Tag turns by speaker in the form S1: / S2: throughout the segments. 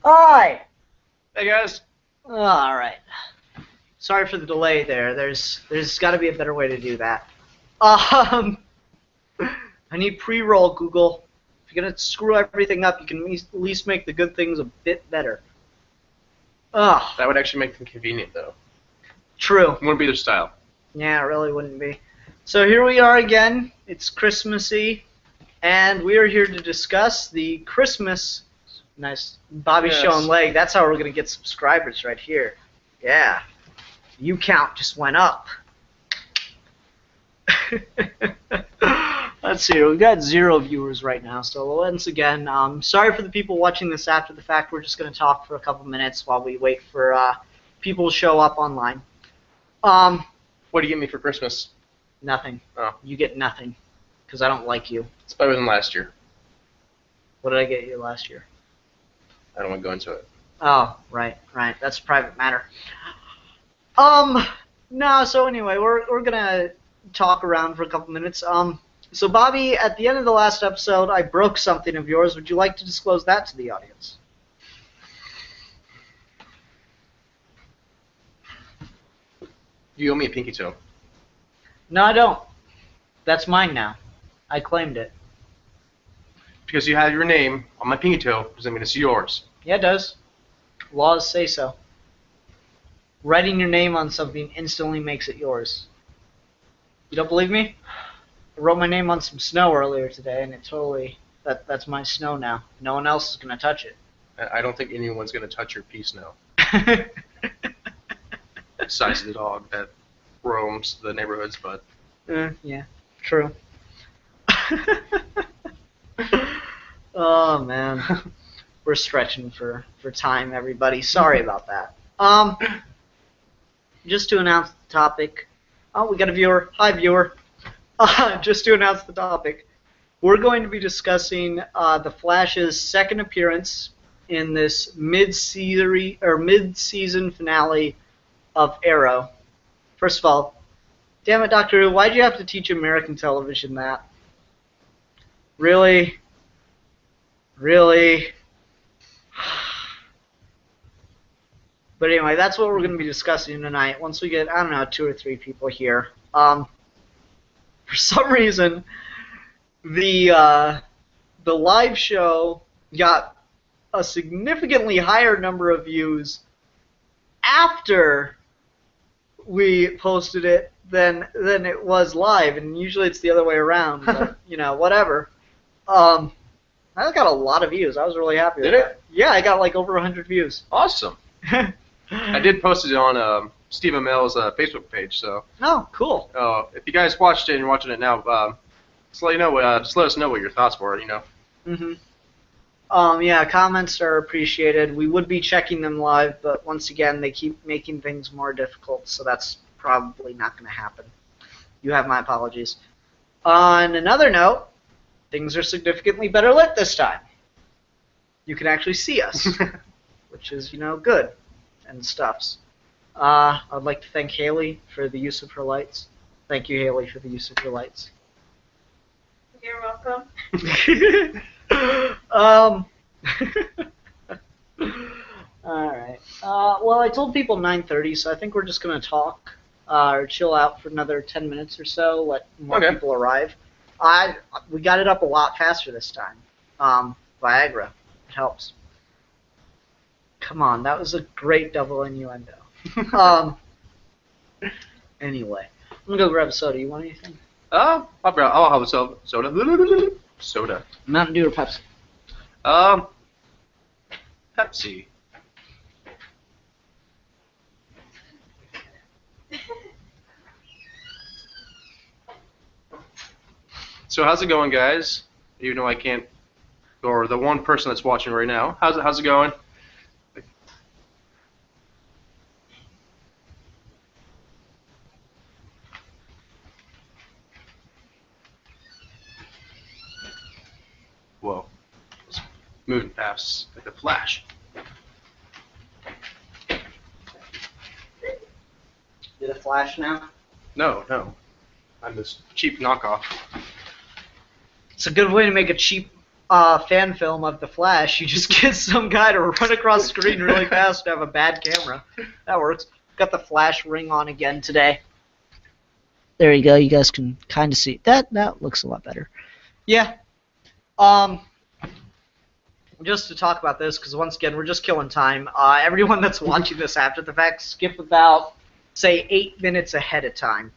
S1: Hi!
S2: Hey guys.
S1: Alright. Sorry for the delay there. There's got to be a better way to do that. I need pre-roll, Google. If you're going to screw everything up, you can at least make the good things a bit better.
S2: That would actually make them convenient, though.
S1: True.
S2: It wouldn't be their style.
S1: Yeah, it really wouldn't be. So here we are again. It's Christmassy, and we are here to discuss the Christmas... Nice. Bobby's showing leg. That's how we're going to get subscribers right here. Yeah. You count just went up. Let's see. We've got 0 viewers right now. So once again, sorry for the people watching this after the fact. We're just going to talk for a couple minutes while we wait for people to show up online.
S2: What do you get me for Christmas?
S1: Nothing.
S2: Oh.
S1: You get nothing because I don't like you.
S2: It's better than last year.
S1: What did I get you last year?
S2: I don't want to go into it.
S1: Oh, right. That's a private matter. No, so anyway, we're gonna talk around for a couple minutes. So Bobby, at the end of the last episode, I broke something of yours. Would you like to disclose that to the audience?
S2: You owe me a pinky toe.
S1: No, I don't. That's mine now. I claimed it.
S2: Because you have your name on my pinky toe doesn't mean it's yours.
S1: Yeah, it does. Laws say so. Writing your name on something instantly makes it yours. You don't believe me? I wrote my name on some snow earlier today, and it totally... That's my snow now. No one else is going to touch it.
S2: I don't think anyone's going to touch your piece now. Besides the dog that roams the neighborhoods, but...
S1: Yeah, true. Oh, man. We're stretching for time, everybody. Sorry about that. Just to announce the topic. Oh, we got a viewer. Hi, viewer. Just to announce the topic. We're going to be discussing the Flash's second appearance in this mid-season finale of Arrow. First of all, damn it, Doctor Who, why'd you have to teach American television that? Really? Really? But anyway, that's what we're going to be discussing tonight. Once we get, I don't know, 2 or 3 people here. For some reason, the live show got a significantly higher number of views after we posted it than it was live, and usually it's the other way around. But, you know, whatever. I got a lot of views. I was really happy with that. Yeah, I got like over 100 views.
S2: Awesome. I did post it on Steve Amell's Facebook page, so...
S1: Oh, cool.
S2: If you guys watched it and you're watching it now, just let us know what your thoughts were, you know.
S1: Yeah, comments are appreciated. We would be checking them live, but once again, they keep making things more difficult, so that's probably not going to happen. You have my apologies. On another note, things are significantly better lit this time. You can actually see us, which is, you know, good and stuffs. I'd like to thank Haley for the use of her lights. Thank you, Haley, for the use of your lights.
S3: You're welcome.
S1: Alright. Well, I told people 9:30, so I think we're just going to talk or chill out for another 10 minutes or so, let more people arrive. We got it up a lot faster this time. Viagra. It helps. Come on, that was a great double innuendo. Anyway, I'm going to go grab a soda. You want anything?
S2: I'll have a soda. Soda.
S1: Mountain Dew or Pepsi?
S2: Pepsi. So how's it going, guys? Even though I can't, or the one person that's watching right now, how's it going? Whoa, it's moving fast like the Flash.
S1: Did it flash now?
S2: No. I'm this cheap knockoff.
S1: It's a good way to make a cheap fan film of the Flash, you just get some guy to run across the screen really fast to have a bad camera. That works. Got the Flash ring on again today. There you go. You guys can kind of see that. That looks a lot better. Yeah. Just to talk about this, because once again, we're just killing time. Everyone that's watching this after the fact, skip about, say, 8 minutes ahead of time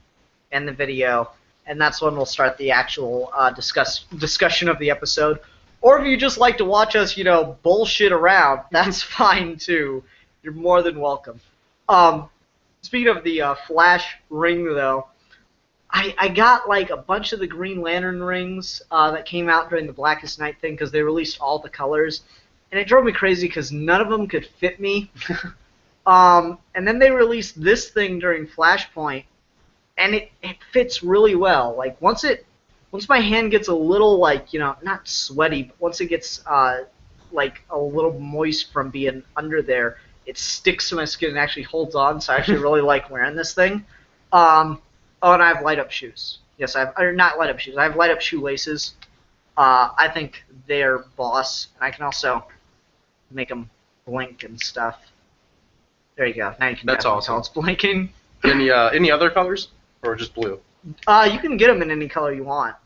S1: in the video, and that's when we'll start the actual discussion of the episode. Or if you just like to watch us, bullshit around, that's fine too. You're more than welcome. Speaking of the Flash ring, though, I got like a bunch of the Green Lantern rings that came out during the Blackest Night thing because they released all the colors, and it drove me crazy because none of them could fit me. And then they released this thing during Flashpoint, and it fits really well. Like once my hand gets a little not sweaty, but once it gets like a little moist from being under there, it sticks to my skin and actually holds on. So I actually really like wearing this thing. Oh, and I have light-up shoes. Yes, not light-up shoes. I have light-up shoelaces. I think they're boss. And I can also make them blink and stuff. There you go. Now you can
S2: That's
S1: definitely
S2: awesome.
S1: tell it's blinking.
S2: Any other colors, or just blue?
S1: You can get them in any color you want,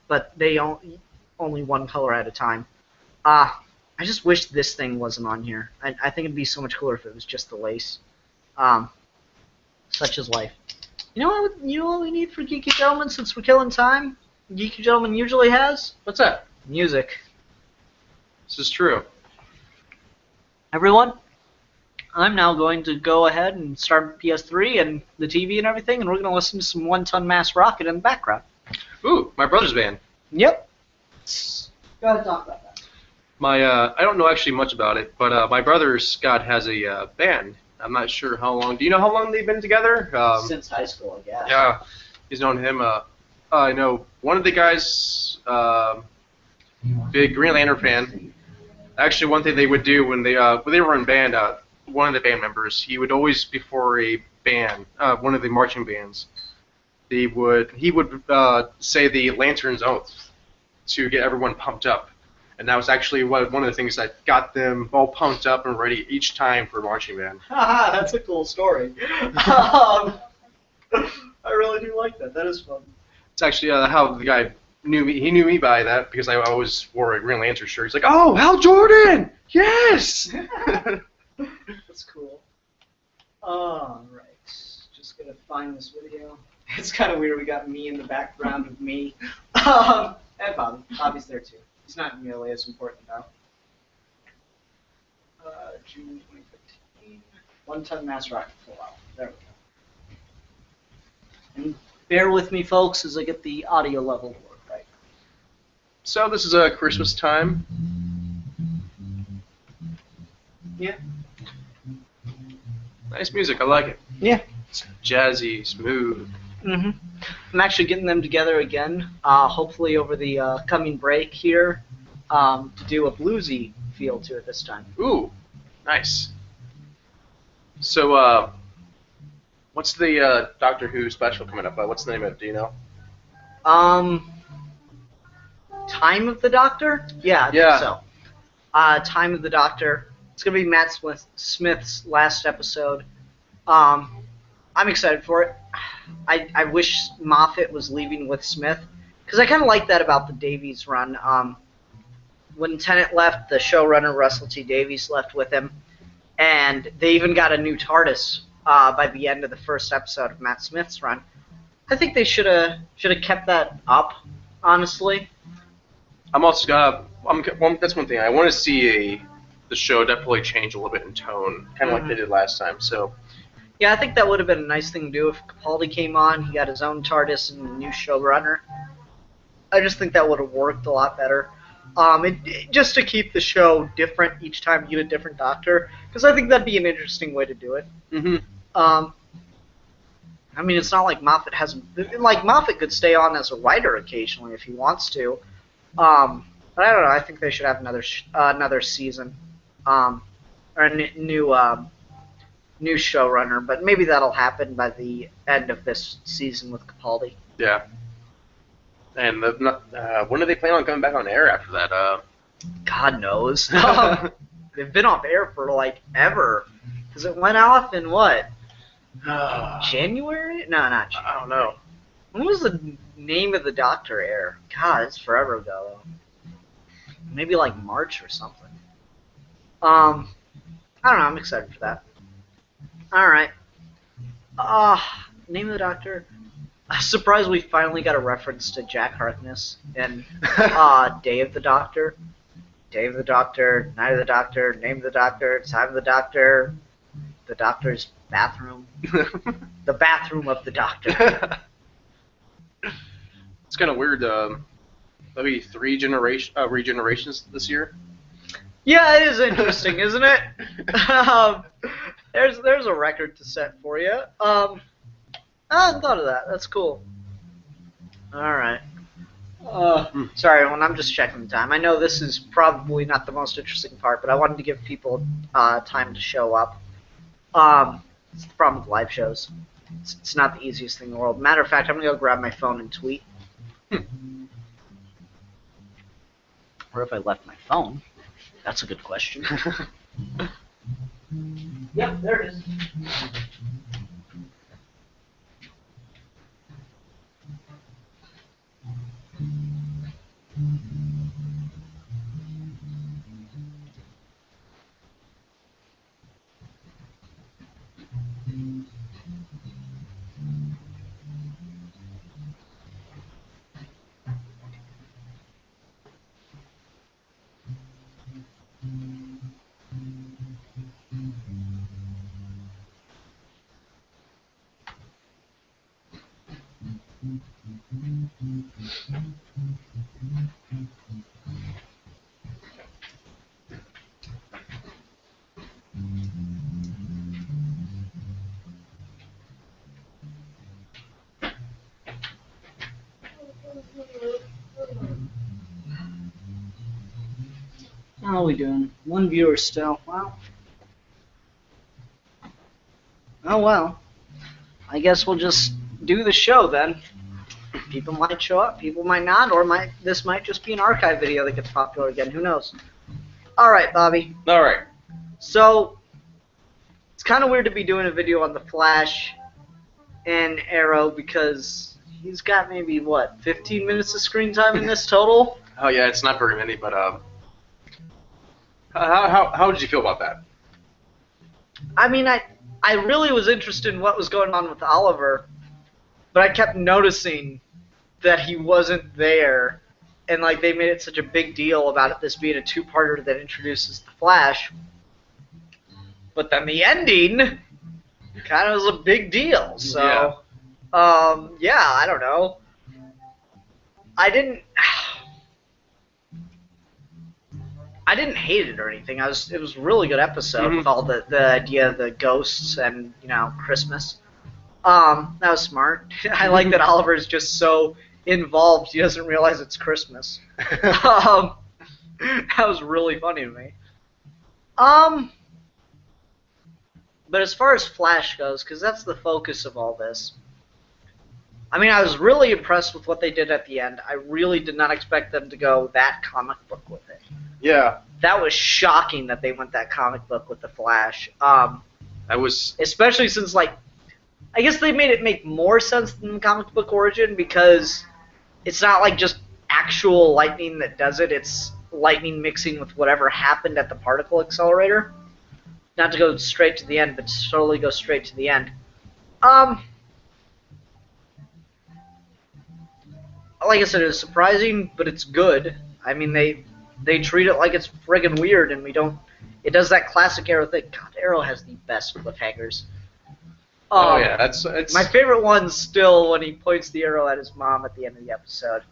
S1: but they only one color at a time. I just wish this thing wasn't on here. I think it'd be so much cooler if it was just the lace. Such is life. You know what we need for Geeky Gentleman since we're killing time? Geeky Gentleman usually has?
S2: What's that?
S1: Music.
S2: This is true.
S1: Everyone, I'm now going to go ahead and start PS3 and the TV and everything, and we're going to listen to some One Ton Mass Rocket in the background.
S2: Ooh, my brother's band.
S1: Yep. Go ahead and talk about that.
S2: I don't know actually much about it, but my brother Scott has a band. I'm not sure how long. Do you know how long they've been together?
S1: Since high school, I guess.
S2: Yeah, he's known him. I know one of the guys, big Green Lantern fan. Actually, one thing they would do when they were in band, one of the band members, he would always, before a band, one of the marching bands, he would say the Lantern's Oath to get everyone pumped up. And that was actually one of the things that got them all pumped up and ready each time for marching band.
S1: Haha, that's a cool story. I really do like that. That is fun.
S2: It's actually how the guy knew me. He knew me by that because I always wore a Green Lantern shirt. He's like, "Oh, Hal Jordan! Yes!"
S1: That's cool. Alright. Just gonna find this video. It's kind of weird. We got me in the background of me. And Bobby. Bobby's there too. He's not nearly as important though. June 2015. One Ton Mass Rocket full out. There we go. And bear with me, folks, as I get the audio level to work right.
S2: So this is a Christmas time.
S1: Yeah.
S2: Nice music. I like it.
S1: Yeah.
S2: It's jazzy, smooth.
S1: Mm-hmm. I'm actually getting them together again, hopefully over the coming break here, to do a bluesy feel to it this time.
S2: Ooh, nice. So, what's the Doctor Who special coming up? What's the name of it? Do you know?
S1: Time of the Doctor? Yeah, I think so. Time of the Doctor. It's going to be Matt Smith's last episode. I'm excited for it. I wish Moffat was leaving with Smith, because I kind of like that about the Davies run. When Tennant left, the showrunner Russell T Davies left with him, and they even got a new TARDIS by the end of the first episode of Matt Smith's run. I think they should have kept that up, honestly.
S2: I'm also that's one thing I want to see the show definitely change a little bit in tone, kind of like they did last time. So.
S1: Yeah, I think that would have been a nice thing to do if Capaldi came on. He got his own TARDIS and a new showrunner. I just think that would have worked a lot better. Just to keep the show different each time you get a different Doctor, because I think that'd be an interesting way to do it.
S2: Mm-hmm.
S1: I mean, it's not like Moffat hasn't. Like Moffat could stay on as a writer occasionally if he wants to. But I don't know. I think they should have another season, or a new showrunner, but maybe that'll happen by the end of this season with Capaldi.
S2: Yeah. And when do they plan on coming back on air after that?
S1: God knows. They've been off air for like ever. Because it went off in what? January? No, not January.
S2: I don't know.
S1: When was the name of the Doctor air? God, it's forever ago. Maybe like March or something. I don't know. I'm excited for that. All right. Name of the Doctor. I'm surprised we finally got a reference to Jack Harkness and Day of the Doctor. Day of the Doctor, Night of the Doctor, Name of the Doctor, Time of the Doctor, the Doctor's bathroom, the bathroom of the Doctor.
S2: It's kind of weird. Maybe 3 regenerations this year.
S1: Yeah, it is interesting, isn't it? There's a record to set for you. I hadn't thought of that. That's cool. All right. Sorry, everyone. I'm just checking the time. I know this is probably not the most interesting part, but I wanted to give people time to show up. It's the problem with live shows. It's not the easiest thing in the world. Matter of fact, I'm gonna go grab my phone and tweet. Or if I left my phone, that's a good question. Yep, there it is. How are we doing? 1 viewer still. Wow. Oh well. I guess we'll just do the show then. People might show up, people might not, or this might just be an archive video that gets popular again. Who knows? All right, Bobby.
S2: All right.
S1: So it's kind of weird to be doing a video on the Flash and Arrow because he's got maybe what 15 minutes of screen time in this total.
S2: Oh yeah, it's not very many, but how did you feel about that?
S1: I mean, I really was interested in what was going on with Oliver, but I kept noticing that he wasn't there, and like they made it such a big deal about this being a two-parter that introduces the Flash. But then the ending kind of was a big deal. So, yeah, I don't know. I didn't hate it or anything. It was a really good episode with all the idea of the ghosts and Christmas. That was smart. I like that Oliver's just so involved he doesn't realize it's Christmas. That was really funny to me. But as far as Flash goes, because that's the focus of all this, I mean, I was really impressed with what they did at the end. I really did not expect them to go that comic book with it.
S2: Yeah.
S1: That was shocking that they went that comic book with the Flash. Especially since, like, I guess they made it make more sense than the comic book origin because it's not like just actual lightning that does it. It's lightning mixing with whatever happened at the particle accelerator. Not to go straight to the end, but to totally go straight to the end. Like I said, it was surprising, but it's good. I mean, they treat it like it's friggin' weird, and it does that classic Arrow thing. God, Arrow has the best cliffhangers.
S2: Oh yeah, it's
S1: my favorite one's still when he points the arrow at his mom at the end of the episode.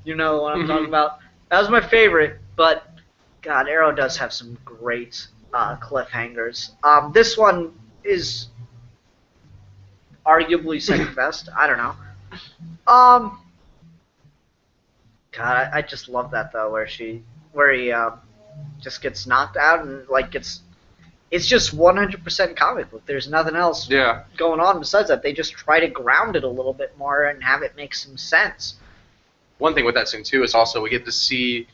S1: You know what I'm talking about? That was my favorite, but God, Arrow does have some great cliffhangers. This one is arguably second best. I don't know. God, I just love that though, where he just gets knocked out and like it's just 100% comic book. There's nothing else going on besides that. They just try to ground it a little bit more and have it make some sense.
S2: one thing with that scene too is also we get to see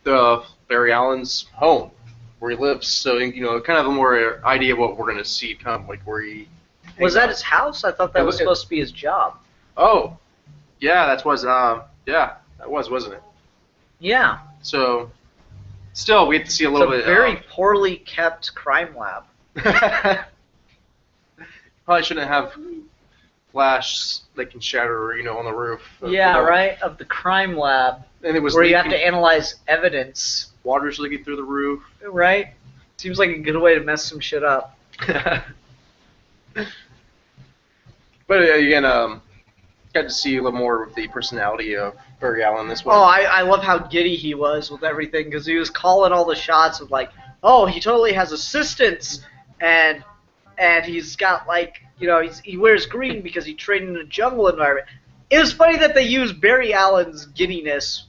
S2: the Barry Allen's home where he lives. So kind of a more idea of what we're gonna see come, like where he.
S1: Was that his house? I thought that was supposed to be his job.
S2: Oh, yeah, that was wasn't it?
S1: Yeah.
S2: So, still, we have to see a little bit.
S1: It's a very poorly kept crime lab.
S2: Probably shouldn't have flash that can shatter, on the roof.
S1: Yeah, right, of the crime lab.
S2: And it was
S1: where you have to analyze evidence.
S2: Water's leaking through the roof.
S1: Right? Seems like a good way to mess some shit up.
S2: But again, got to see a little more of the personality of Barry Allen this one.
S1: Oh, I love how giddy he was with everything, because he was calling all the shots of like, oh, he totally has assistants, and he's got like, he wears green because he trained in a jungle environment. It was funny that they used Barry Allen's giddiness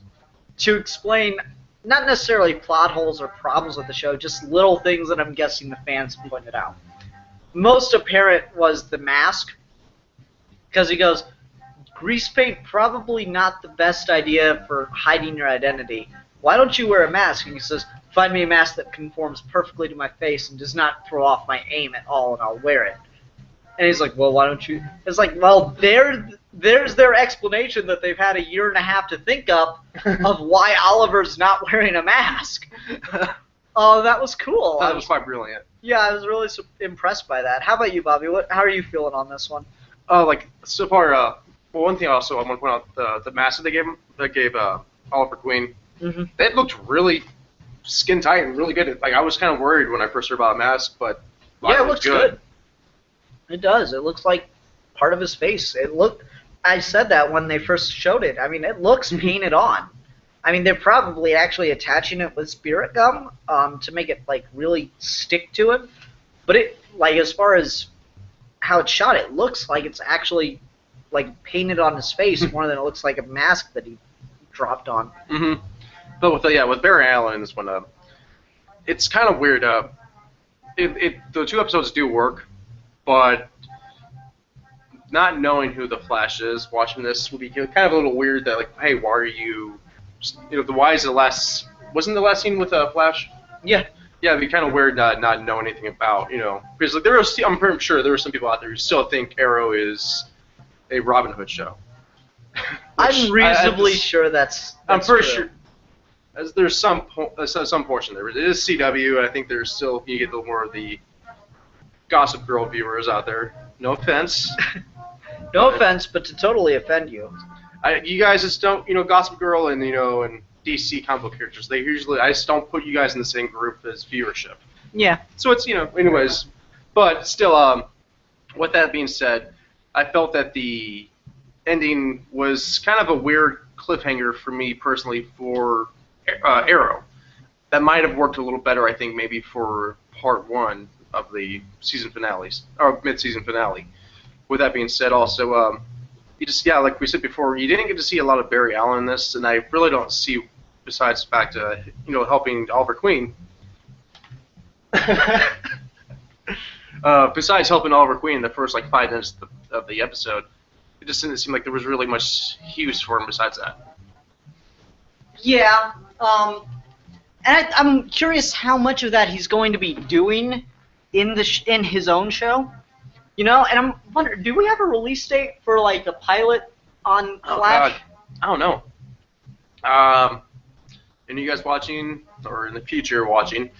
S1: to explain not necessarily plot holes or problems with the show, just little things that I'm guessing the fans pointed out. Most apparent was the mask, because he goes, grease paint probably not the best idea for hiding your identity. Why don't you wear a mask? And he says, find me a mask that conforms perfectly to my face and does not throw off my aim at all, and I'll wear it. And he's like, well, why don't you? It's like, well, there's their explanation that they've had a year and a half to think of why Oliver's not wearing a mask. Oh, that was cool.
S2: That was quite brilliant.
S1: Yeah, I was really impressed by that. How about you, Bobby? How are you feeling on this one?
S2: So far, well, one thing also I want to point out, the mask that they gave Oliver Queen, that looked really skin tight and really good. Like, I was kind of worried when I first heard about a mask, but
S1: yeah, it looks good. It does. It looks like part of his face. I said that when they first showed it. I mean, it looks painted on. I mean, they're probably actually attaching it with spirit gum to make it like really stick to him. But it, like, as far as how it's shot, it looks like it's actually like painted on his face more than it looks like a mask that he dropped on.
S2: Mm-hmm. But with Barry Allen in this one, it's kind of weird. The 2 episodes do work, but not knowing who the Flash is, watching this would be kind of a little weird. That like, hey, why are you? Why is the last? Wasn't the last scene with Flash?
S1: Yeah.
S2: Yeah, it'd be kind of weird not knowing anything about, because like I'm pretty sure there are some people out there who still think Arrow is a Robin Hood show.
S1: I'm reasonably sure that's
S2: I'm pretty
S1: true.
S2: sure. As there's some portion there. It is CW, and I think there's still you get a little more of the Gossip Girl viewers out there. No offense.
S1: No offense, but to totally offend you.
S2: You guys just don't, Gossip Girl and and DC comic book characters. I just don't put you guys in the same group as viewership.
S1: Yeah.
S2: So it's anyways, but still, with that being said, I felt that the ending was kind of a weird cliffhanger for me personally for Arrow. That might have worked a little better, I think, maybe for part 1 of the season finales or mid-season finale. With that being said, also, like we said before, you didn't get to see a lot of Barry Allen in this, and I really don't see, besides the fact helping Oliver Queen. Besides helping Oliver Queen in the first 5 minutes of the episode, it just didn't seem like there was really much use for him besides that.
S1: Yeah. And I'm curious how much of that he's going to be doing in his own show. And I'm wondering, do we have a release date for a pilot on Flash?
S2: I don't know. And you guys watching, or in the future watching?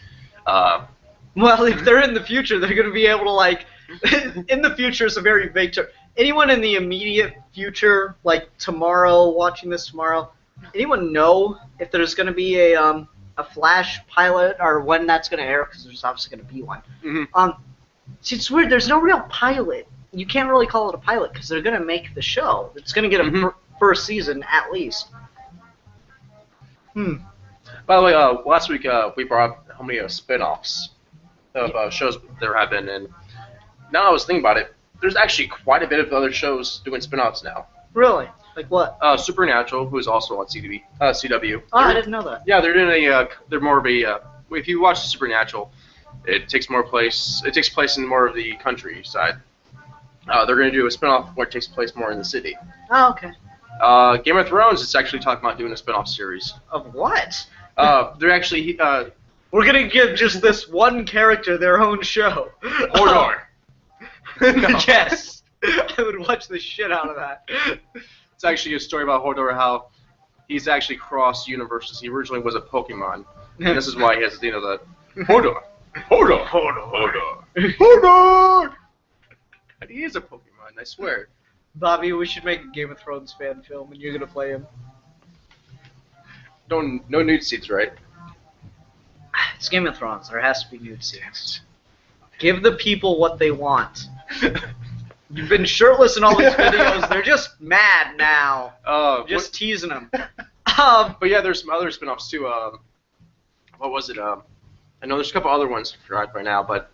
S1: Well, if they're in the future, they're going to be able to in the future is a very vague term. Anyone in the immediate future, like tomorrow, watching this tomorrow, anyone know if there's going to be a Flash pilot or when that's going to air? Because there's obviously going to be one.
S2: Mm-hmm.
S1: See, it's weird. There's no real pilot. You can't really call it a pilot because they're going to make the show. It's going to get a first season at least.
S2: By the way, last week we brought up how many spin-offs of shows there have been, and now I was thinking about it, there's actually quite a bit of other shows doing spin-offs now.
S1: Really? Like what?
S2: Supernatural, who is also on CW.
S1: Oh, I didn't know that.
S2: Yeah, they're doing they're more of a, if you watch Supernatural, it takes place in more of the countryside. They're going to do a spin-off where it takes place more in the city.
S1: Oh, okay.
S2: Game of Thrones is actually talking about doing a spin-off series.
S1: Of what?
S2: They're actually
S1: We're gonna give just this one character their own show.
S2: Hodor. No.
S1: Yes, I would watch the shit out of that.
S2: It's actually a story about Hodor, how he's actually crossed universes. He originally was a Pokemon, and this is why he has the Hodor. And he is a Pokemon, I swear.
S1: Bobby, we should make a Game of Thrones fan film, and you're gonna play him.
S2: No nude scenes, right?
S1: It's Game of Thrones. There has to be nude scenes. Give the people what they want. You've been shirtless in all these videos. They're just mad now. Just teasing them.
S2: But yeah, there's some other spin-offs too. What was it? I know there's a couple other ones I forgot by now, but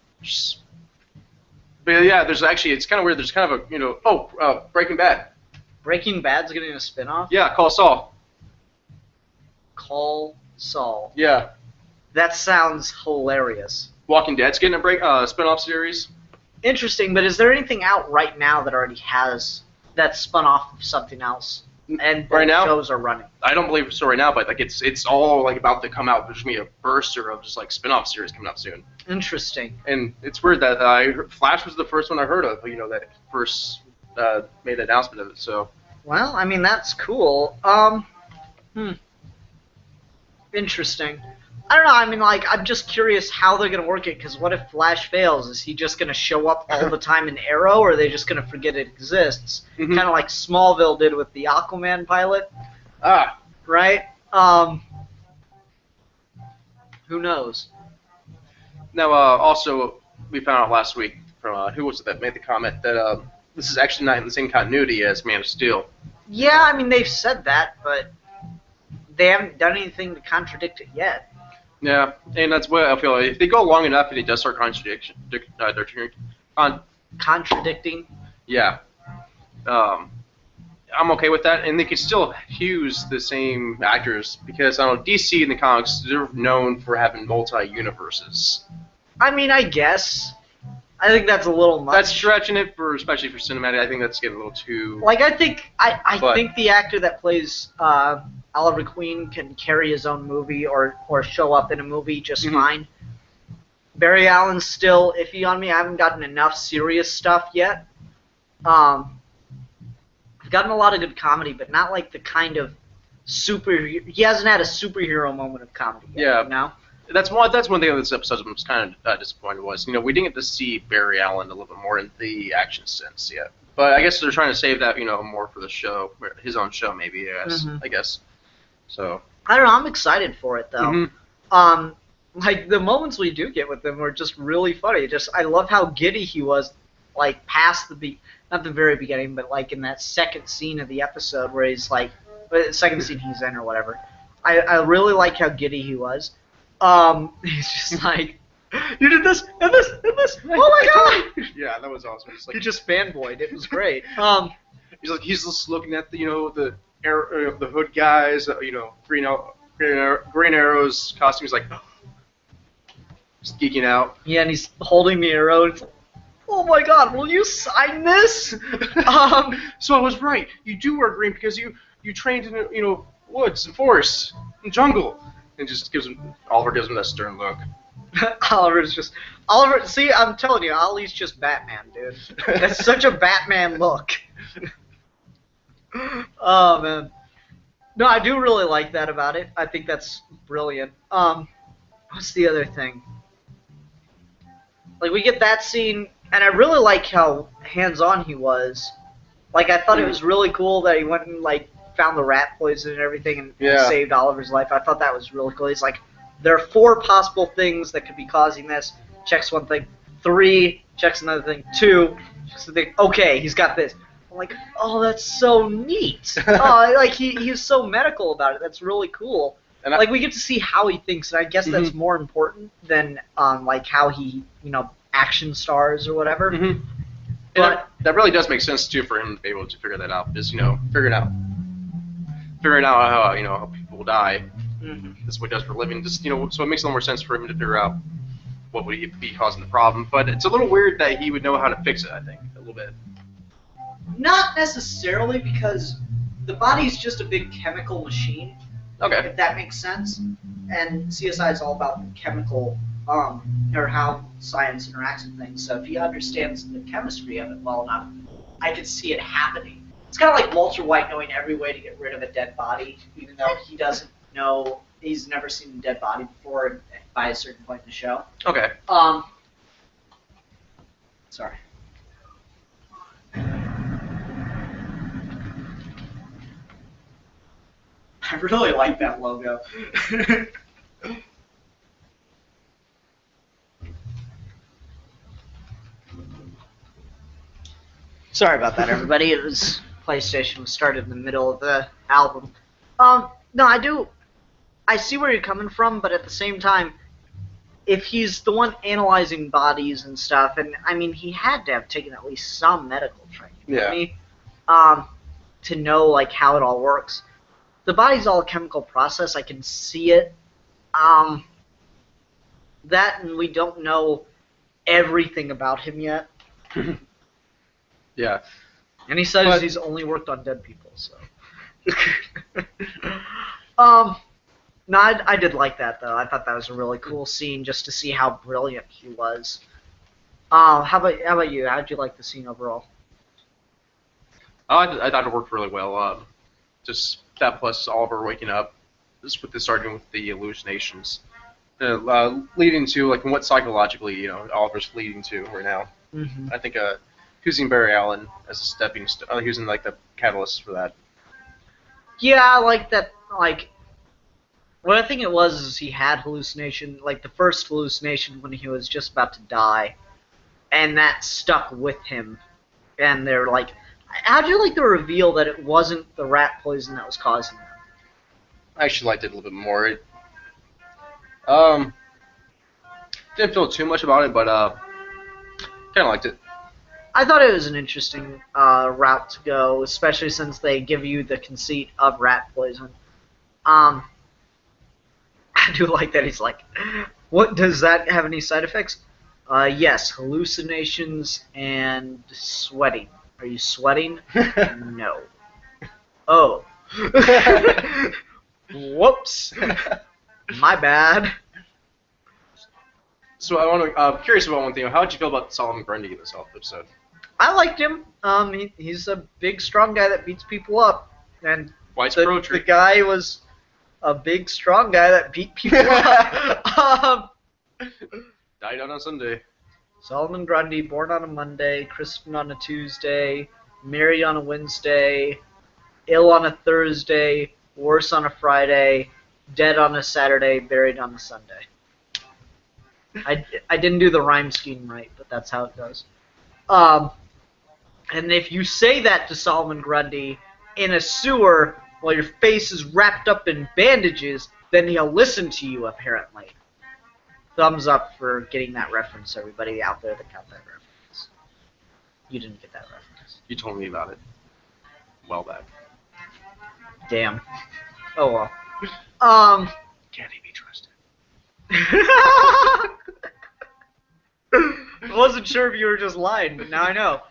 S2: yeah, there's actually, it's kind of weird. There's kind of a Breaking Bad.
S1: Breaking Bad's getting a spin-off?
S2: Yeah, Call Saul.
S1: Call Saul.
S2: Yeah.
S1: That sounds hilarious.
S2: Walking Dead's getting a spin-off series.
S1: Interesting, but is there anything out right now that already has that spun off of something else? And
S2: right now,
S1: shows are running.
S2: I don't believe so right now, but like it's all like about to come out. There's gonna be a burster of just like spin-off series coming out soon.
S1: Interesting.
S2: And it's weird that Flash was the first one I heard of. That first made the announcement of it. So.
S1: Well, I mean that's cool. Interesting. I don't know. I mean, like, I'm just curious how they're gonna work it. Because what if Flash fails? Is he just gonna show up all the time in Arrow, or are they just gonna forget it exists?
S2: Mm-hmm.
S1: Kind of like Smallville did with the Aquaman pilot. Right. Who knows?
S2: Now, also, we found out last week from who was it that made the comment that this is actually not in the same continuity as Man of Steel.
S1: Yeah, I mean they've said that, but they haven't done anything to contradict it yet.
S2: Yeah, and that's what I feel. If they go long enough and it does start
S1: Contradicting.
S2: Yeah. I'm okay with that, and they could still use the same actors because I don't know, DC in the comics, they're known for having multi-universes.
S1: I mean, I guess. I think that's a little much.
S2: That's stretching it especially for cinematic. I think that's getting a little too.
S1: Like I think the actor that plays Oliver Queen can carry his own movie or show up in a movie just fine. Barry Allen's still iffy on me. I haven't gotten enough serious stuff yet. I've gotten a lot of good comedy, but not like the kind of he hasn't had a superhero moment of comedy yet.
S2: Yeah.
S1: You know?
S2: That's one thing of this episode I was kind of disappointed was, we didn't get to see Barry Allen a little bit more in the action sense yet. But I guess they're trying to save that, more for the show, his own show maybe, I guess. So. I
S1: don't know, I'm excited for it though. Like the moments we do get with him are just really funny. I love how giddy he was, like past not the very beginning, but like in that second scene of the episode where he's like, the second scene he's in or whatever. I really like how giddy he was. He's just like, you did this, and this, and this. Oh my god!
S2: Yeah, that was awesome.
S1: He just fanboyed. It was great.
S2: He's just looking at the the hood guys, Green Arrow's costume. He's like, just geeking out.
S1: Yeah, and he's holding the arrow. It's like, oh my god, will you sign this?
S2: So I was right. You do wear green because you trained in woods and forests and jungle. And just Oliver gives him that stern look.
S1: Oliver, see, I'm telling you, Ollie's just Batman, dude. That's such a Batman look. Oh, man. No, I do really like that about it. I think that's brilliant. What's the other thing? Like, we get that scene, and I really like how hands-on he was. Like, I thought it was really cool that he went and, like, found the rat poison and everything and saved Oliver's life. I thought that was really cool. He's like, there are 4 possible things that could be causing this. Checks one thing. 3, checks another thing. 2, checks the thing. Okay, he's got this. I'm like, oh, that's so neat. Like, he's so medical about it. That's really cool. And like, we get to see how he thinks, and I guess that's more important than, like, how he, action stars or whatever.
S2: But that really does make sense, too, for him to be able to figure that out. Is, figuring out how people die. That's what he does for a living. Just so it makes a little more sense for him to figure out what would be causing the problem. But it's a little weird that he would know how to fix it. I think a little bit.
S1: Not necessarily, because the body's just a big chemical machine.
S2: Okay.
S1: If that makes sense. And CSI is all about the chemical, or how science interacts with things. So if he understands the chemistry of it well enough, I could see it happening. It's kind of like Walter White knowing every way to get rid of a dead body, even though he doesn't know, he's never seen a dead body before by a certain point in the show.
S2: Okay.
S1: Sorry. I really like that logo. Sorry about that, everybody. It was PlayStation was started in the middle of the album. No, I see where you're coming from, but at the same time, if he's the one analyzing bodies and stuff, and I mean, he had to have taken at least some medical training.
S2: Yeah.
S1: To know like how it all works. The body's all a chemical process. I can see it. That, and we don't know everything about him yet.
S2: Yeah.
S1: And he says he's only worked on dead people, so. No, I did like that though. I thought that was a really cool scene just to see how brilliant he was. How about you? How'd you like the scene overall?
S2: I thought it worked really well. Just that plus Oliver waking up, just with the starting with the hallucinations, leading to like what psychologically Oliver's leading to right now.
S1: Mm-hmm.
S2: I think using Barry Allen as a stepping using like the catalyst for that.
S1: Yeah, I like that. Like, what I think it was is he had hallucination, like the first hallucination when he was just about to die, and that stuck with him. And they're like, how'd you like the reveal that it wasn't the rat poison that was causing that?
S2: I actually liked it a little bit more. It didn't feel too much about it, but kind of liked it.
S1: I thought it was an interesting route to go, especially since they give you the conceit of rat poison. I do like that he's like, what, does that have any side effects? Yes, hallucinations and sweating. Are you sweating? No. Oh. Whoops. My bad.
S2: So I'm curious about one thing. How did you feel about Solomon Grundy in this episode?
S1: I liked him. He's a big, strong guy that beats people up. And the guy was a big, strong guy that beat people up.
S2: Died on a Sunday.
S1: Solomon Grundy, born on a Monday, christened on a Tuesday, married on a Wednesday, ill on a Thursday, worse on a Friday, dead on a Saturday, buried on a Sunday. I didn't do the rhyme scheme right, but that's how it goes. And if you say that to Solomon Grundy in a sewer while your face is wrapped up in bandages, then he'll listen to you, apparently. Thumbs up for getting that reference, everybody out there that got that reference. You didn't get that reference.
S2: You told me about it. Well back.
S1: Damn. Oh well.
S2: Can he be trusted?
S1: I wasn't sure if you were just lying, but now I know.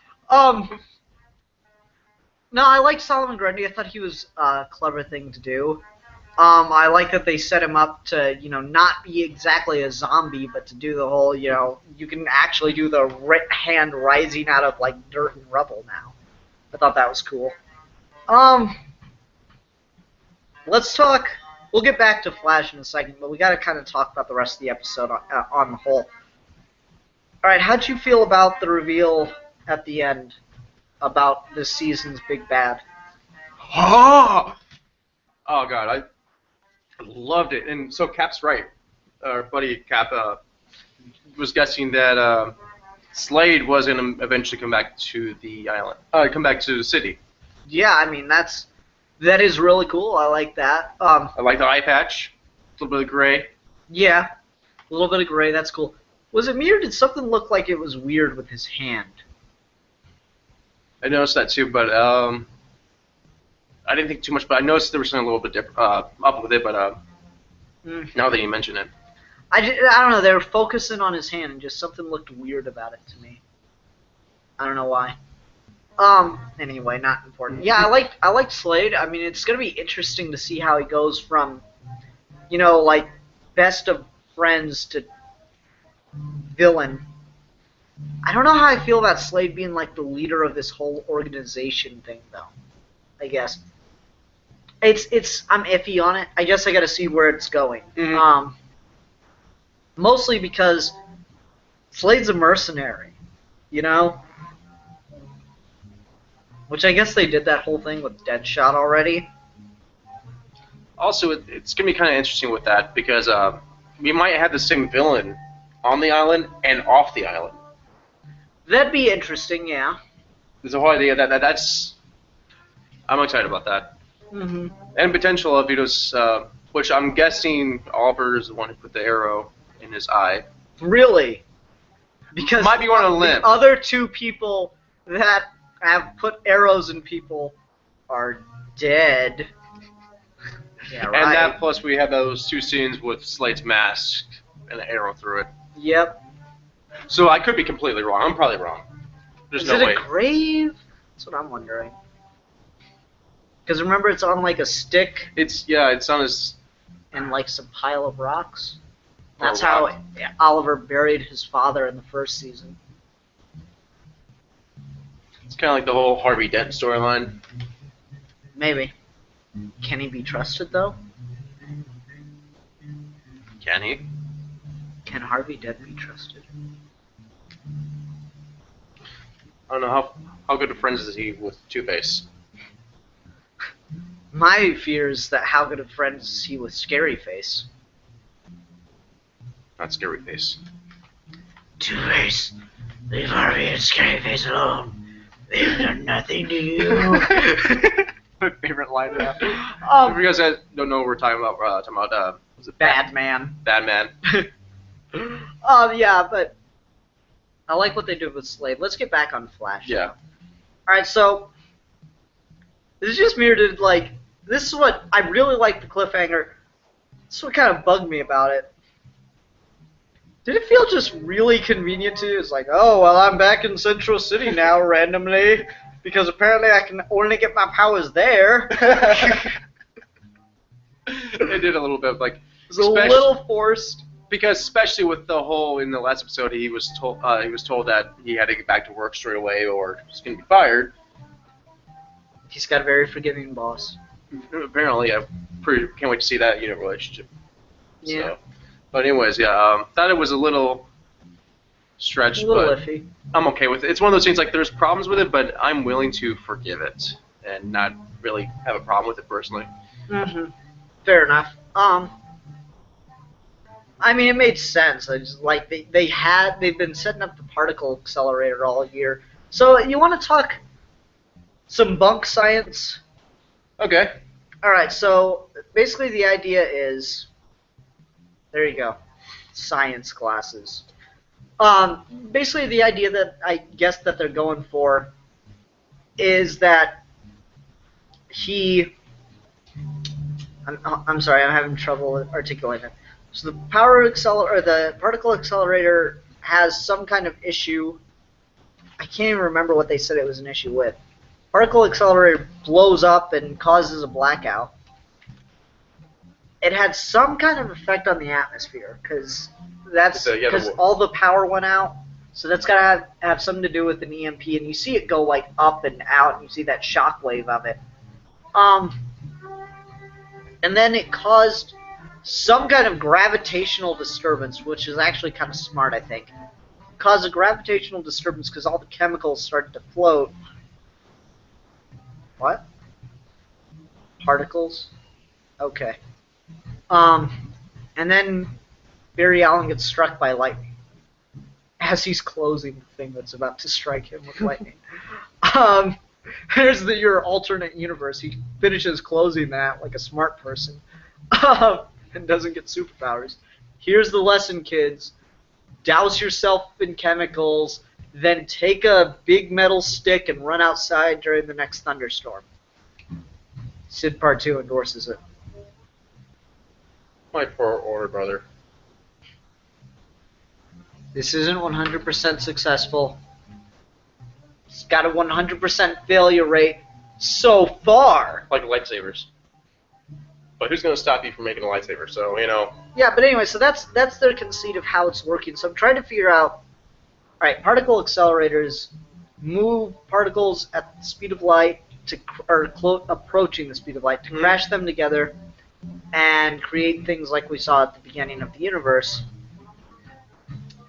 S1: No, I liked Solomon Grundy. I thought he was a clever thing to do. I like that they set him up to, not be exactly a zombie, but to do the whole, you can actually do the hand rising out of, like, dirt and rubble now. I thought that was cool. Let's talk, we'll get back to Flash in a second, but we gotta kind of talk about the rest of the episode on the whole. Alright, how'd you feel about the reveal at the end about this season's big bad?
S2: Oh God, I loved it. And so Cap's right. Our buddy Cap was guessing that Slade was going to eventually come back to the island, come back to the city.
S1: Yeah, I mean, that is really cool. I like that.
S2: I like the eye patch. A little bit of gray.
S1: Yeah, a little bit of gray. That's cool. Was it me or did something look like it was weird with his hand?
S2: I noticed that too, but I didn't think too much. But I noticed there was something a little bit different up with it. But now that you mention it,
S1: I don't know. They were focusing on his hand, and just something looked weird about it to me. I don't know why. Anyway, not important. Yeah, I liked Slade. I mean, it's gonna be interesting to see how he goes from, like best of friends to villain. I don't know how I feel about Slade being like the leader of this whole organization thing, though. I guess I'm iffy on it. I guess I got to see where it's going.
S2: Mhm.
S1: Mostly because Slade's a mercenary, you know, which I guess they did that whole thing with Deadshot already.
S2: Also, it's gonna be kind of interesting with that because we might have the same villain on the island and off the island.
S1: That'd be interesting, yeah.
S2: There's a whole idea that's I'm excited about that.
S1: Hmm.
S2: And potential of Vito's, which I'm guessing Oliver is the one who put the arrow in his eye.
S1: Really, because
S2: Might be one on a limb.
S1: the other two people that have put arrows in people are dead. Yeah, right.
S2: And that plus we have those two scenes with Slade's mask and the arrow through it.
S1: Yep.
S2: So I could be completely wrong. I'm probably wrong. There's
S1: Is
S2: no
S1: it
S2: way.
S1: a grave? That's what I'm wondering. Because remember, it's on like a stick
S2: It's on his.
S1: and like some pile of rocks.
S2: Or
S1: That's
S2: rock.
S1: how Oliver buried his father in the first season.
S2: It's kind of like the whole Harvey Dent storyline.
S1: Maybe. Can he be trusted though?
S2: Can he?
S1: Can Harvey Dent be trusted?
S2: I don't know how good of friends is he with Two-Face.
S1: My fear is that how good of friends is he with Scary Face?
S2: Not Scary Face.
S1: Two-Face, leave Harvey and Scary Face alone. They've done nothing to you.
S2: My favorite line of that.
S1: Um,
S2: If you guys don't know what we're talking about, was it
S1: Bad Man.
S2: Bad Man.
S1: Yeah, but I like what they did with Slade. Let's get back on Flash.
S2: Yeah.
S1: Alright, so this is just me, or did this is what I really like the cliffhanger. This is what kind of bugged me about it. Did it feel just really convenient to you? It's like, oh, well, I'm back in Central City now randomly because apparently I can only get my powers there.
S2: It did a little bit like.
S1: It was a little forced.
S2: Because especially with the whole in the last episode, he was told that he had to get back to work straight away or he was going to be fired.
S1: He's got a very forgiving boss.
S2: Apparently, I can't wait to see that relationship.
S1: Yeah.
S2: So. But anyways, yeah, thought it was a little stretched,
S1: A little
S2: but
S1: iffy.
S2: I'm okay with it. It's one of those things like there's problems with it, but I'm willing to forgive it and not really have a problem with it personally.
S1: Mm-hmm. Fair enough. I mean, it made sense. I just like they've been setting up the particle accelerator all year. So you want to talk some bunk science?
S2: Okay.
S1: All right. So basically, the idea is, there you go, science classes. Basically, the idea that I guess that they're going for is that I'm sorry, I'm having trouble articulating it. So the particle accelerator has some kind of issue. I can't even remember what they said it was an issue with. Particle accelerator blows up and causes a blackout. It had some kind of effect on the atmosphere because all the power went out. So that's gotta have something to do with an EMP, and you see it go like up and out, and you see that shock wave of it. And then it caused some kind of gravitational disturbance, which is actually kind of smart, I think. It caused a gravitational disturbance because all the chemicals started to float. What? Particles? Okay. And then Barry Allen gets struck by lightning as he's closing the thing that's about to strike him with lightning. There's your alternate universe. He finishes closing that like a smart person and doesn't get superpowers. Here's the lesson, kids. Douse yourself in chemicals, then take a big metal stick and run outside during the next thunderstorm. Sid Part 2 endorses it.
S2: My poor older brother.
S1: This isn't 100% successful. It's got a 100% failure rate so far.
S2: Like lightsabers. But who's going to stop you from making a lightsaber? So,
S1: Yeah, but anyway, so that's their conceit of how it's working. So I'm trying to figure out, alright, particle accelerators move particles at the speed of light, approaching the speed of light, to crash them together and create things like we saw at the beginning of the universe.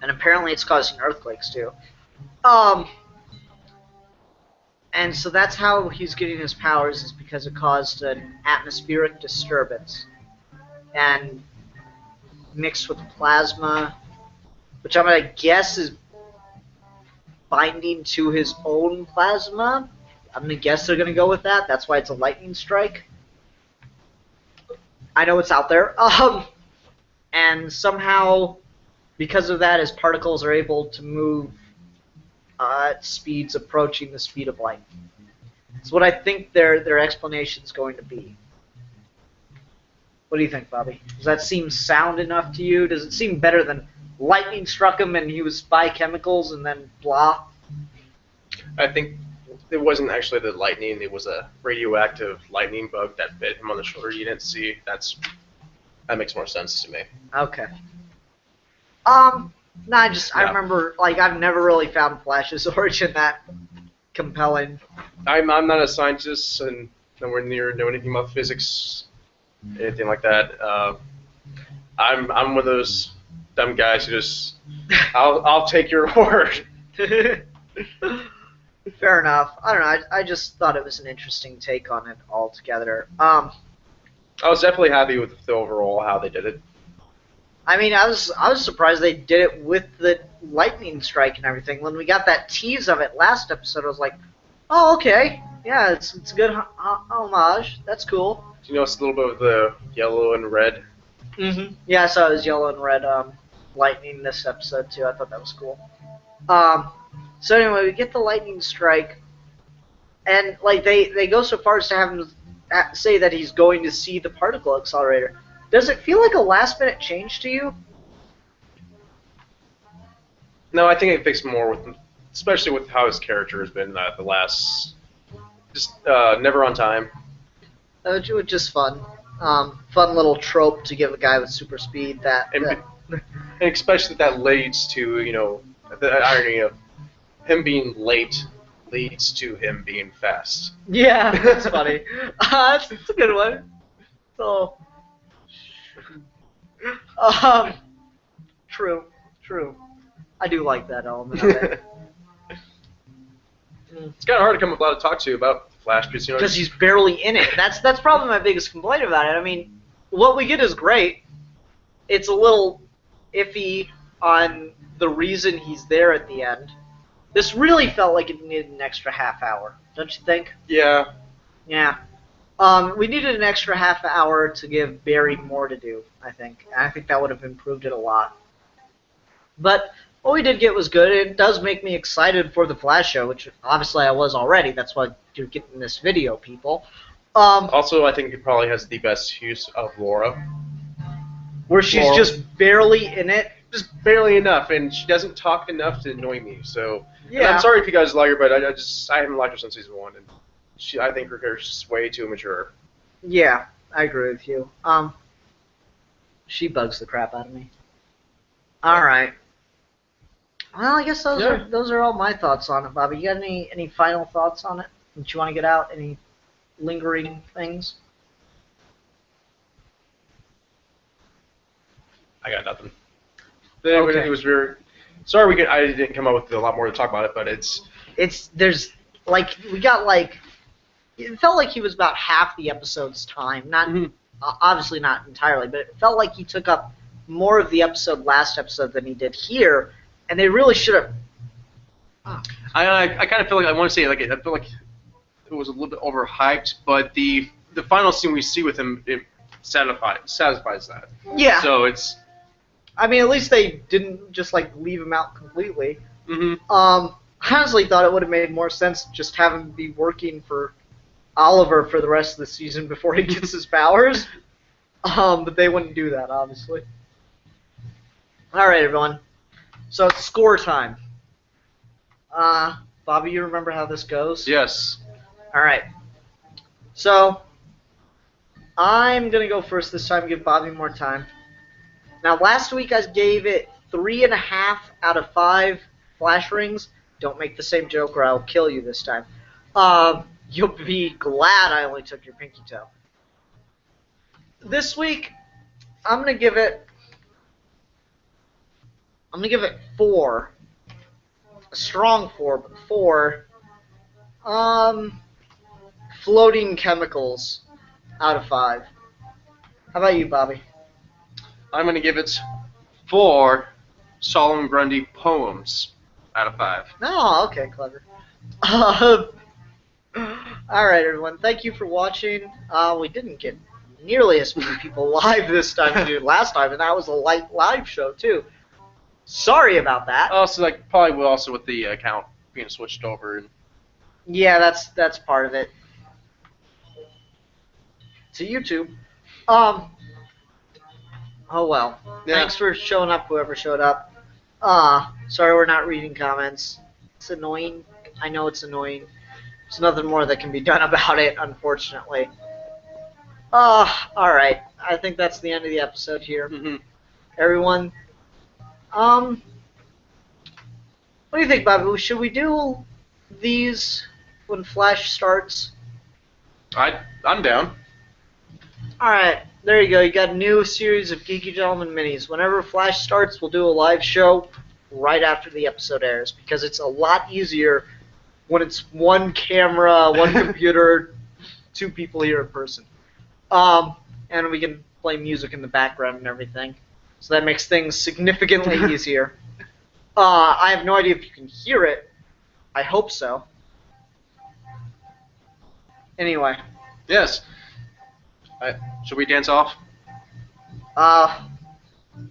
S1: And apparently it's causing earthquakes too. And so that's how he's getting his powers, is because it caused an atmospheric disturbance. And mixed with plasma, which I'm going to guess is binding to his own plasma. I'm going to guess they're going to go with that. That's why it's a lightning strike. I know it's out there. And somehow, because of that, his particles are able to move at speeds approaching the speed of light. That's what I think their explanation is going to be. What do you think, Bobby? Does that seem sound enough to you? Does it seem better than lightning struck him and he was by chemicals and then blah?
S2: I think it wasn't actually the lightning. It was a radioactive lightning bug that bit him on the shoulder. You didn't see. That makes more sense to me.
S1: Okay. No, I remember, I've never really found Flash's origin that compelling.
S2: I'm not a scientist and nowhere near know anything about physics, anything like that. I'm one of those dumb guys who just I'll take your word.
S1: Fair enough. I don't know. I just thought it was an interesting take on it altogether.
S2: I was definitely happy with the overall how they did it.
S1: I mean, I was surprised they did it with the lightning strike and everything. When we got that tease of it last episode, I was like, oh, okay. Yeah, it's a good homage. That's cool.
S2: Do you notice a little bit of the yellow and red?
S1: Mm-hmm. Yeah, I saw it was yellow and red lightning this episode, too. I thought that was cool. So anyway, we get the lightning strike, and they go so far as to have him say that he's going to see the particle accelerator. Does it feel like a last-minute change to you?
S2: No, I think it fits more with, especially with how his character has been the last, just never on time.
S1: Which was just fun. Fun little trope to give a guy with super speed
S2: And especially that leads to, the irony of him being late leads to him being fast.
S1: Yeah, that's funny. That's a good one. So, true. I do like that element of it.
S2: It's kind of hard to come up with a lot to talk to about Flash
S1: because he's barely in it. That's probably my biggest complaint about it. I mean, what we get is great. It's a little iffy on the reason he's there at the end. This really felt like it needed an extra half hour, don't you think?
S2: Yeah.
S1: Yeah. We needed an extra half hour to give Barry more to do, I think. And I think that would have improved it a lot. But what we did get was good. It does make me excited for the Flash show, which obviously I was already. That's why you're getting this video, people.
S2: Also, I think it probably has the best use of Laura.
S1: Where she's just barely in it.
S2: Just barely enough, and she doesn't talk enough to annoy me. So,
S1: yeah.
S2: And I'm sorry if you guys like her, but I haven't liked her since season 1, and I think her character's just way too immature.
S1: Yeah, I agree with you. She bugs the crap out of me. All right. Well, I guess those are all my thoughts on it, Bobby. You got any final thoughts on it that you want to get out? Any lingering things?
S2: I got nothing. Okay. It was very. Sorry, I didn't come up with a lot more to talk about it, but
S1: there's we got it felt like he was about half the episode's time. Not obviously not entirely, but it felt like he took up more of the last episode than he did here, and they really should have.
S2: I kind of feel like I want to say I feel like it was a little bit overhyped, but the final scene we see with him satisfies that.
S1: Yeah.
S2: So it's.
S1: I mean, at least they didn't just leave him out completely.
S2: Mm-hmm.
S1: I honestly thought it would have made more sense to just have him be working for Oliver for the rest of the season before he gets his powers. But they wouldn't do that, obviously. All right, everyone. So it's score time. Bobby, you remember how this goes?
S2: Yes.
S1: All right. So, I'm going to go first this time, give Bobby more time. Now, last week I gave it 3.5 out of 5 flash rings. Don't make the same joke or I'll kill you this time. You'll be glad I only took your pinky toe. This week, I'm going to give it 4. A strong 4, but 4. Floating chemicals out of 5. How about you, Bobby?
S2: I'm going to give it 4 Solomon Grundy poems out of 5.
S1: Oh, okay, clever. Alright, everyone. Thank you for watching. We didn't get nearly as many people live this time as we did last time, and that was a light live show, too. Sorry about that.
S2: Also, like, probably will also with the account being switched over. And
S1: Yeah, that's part of it. To YouTube. Oh well.
S2: Yeah.
S1: Thanks for showing up, whoever showed up. Sorry we're not reading comments. It's annoying. I know it's annoying. There's nothing more that can be done about it, unfortunately. Alright. I think that's the end of the episode here. Everyone, what do you think, Bobby? Should we do these when Flash starts?
S2: I'm down.
S1: Alright, there you go. You got a new series of Geeky Gentleman Minis. Whenever Flash starts, we'll do a live show right after the episode airs, because it's a lot easier when it's one camera, one computer, 2 people here in person. And we can play music in the background and everything. So that makes things significantly easier. I have no idea if you can hear it. I hope so. Anyway.
S2: Yes. Should we dance off?
S1: I'm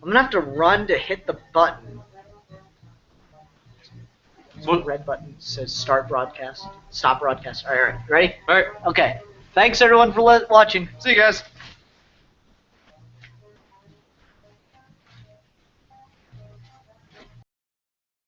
S1: gonna have to run to hit the button. The red button says start broadcast. Stop broadcast. Alright, ready?
S2: Alright.
S1: Okay. Thanks everyone for watching.
S2: See you guys.